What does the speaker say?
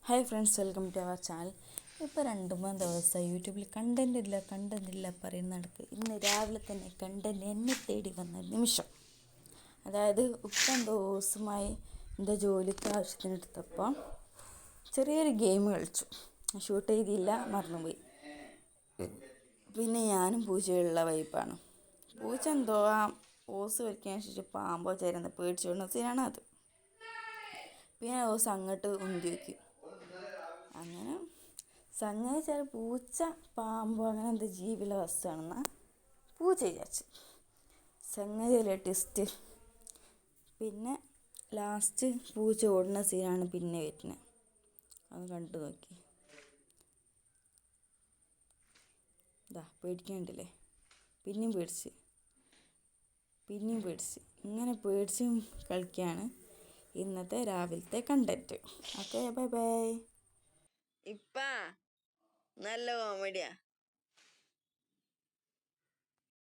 Hi friends, welcome to our channel. ഇപ്പോൾ 2-3 ദിവസമായി യൂട്യൂബിൽ കണ്ടൻറ് ഇല്ല പറയുന്ന നടക്ക് ഇന്ന് രാവിലെ തന്നെ കണ്ടൻറ് എന്നെ തേടി വന്ന നിമിഷം. അതായത് എന്തോ ദിവസമായി എൻ്റെ ജോലിക്ക് ആവശ്യത്തിനെടുത്തപ്പോൾ ചെറിയൊരു ഗെയിം കളിച്ചു. ഷൂട്ട് ചെയ്തില്ല, മറന്നുപോയി. പിന്നെ ഞാനും പൂച്ചയുള്ള വൈപ്പാണ്. പൂച്ച എന്തോ ആ ഓസ് വലിക്കാൻ ശേഷം പാമ്പോ ചേരുന്ന പേടിച്ചുകൊണ്ട സീനാണ് അത്. പിന്നെ ഓസ് അങ്ങോട്ട് ഉന്തി വയ്ക്കും. അങ്ങനെ സംഗതി വെച്ചാൽ പൂച്ച പാമ്പോ അങ്ങനെ എന്താ ജീവിയുള്ള വസ്തുവാണെന്നാ പൂച്ച വിചാരിച്ചു. സംഗതിയിലെ ടെസ്റ്റ്. പിന്നെ ലാസ്റ്റ് പൂച്ച ഓടുന്ന സീനാണ് പിന്നെ വരുന്നത്. അത് കണ്ടു നോക്കി. ഇതാ പേടിക്കണ്ടില്ലേ? പിന്നെയും പേടിച്ച് ഇങ്ങനെ പേടിച്ചും കളിക്കുകയാണ് ഇന്നത്തെ രാവിലത്തെ കണ്ടൻറ്റ്. Okay, bye bye. ഇപ്പ നല്ല കോമഡിയാ.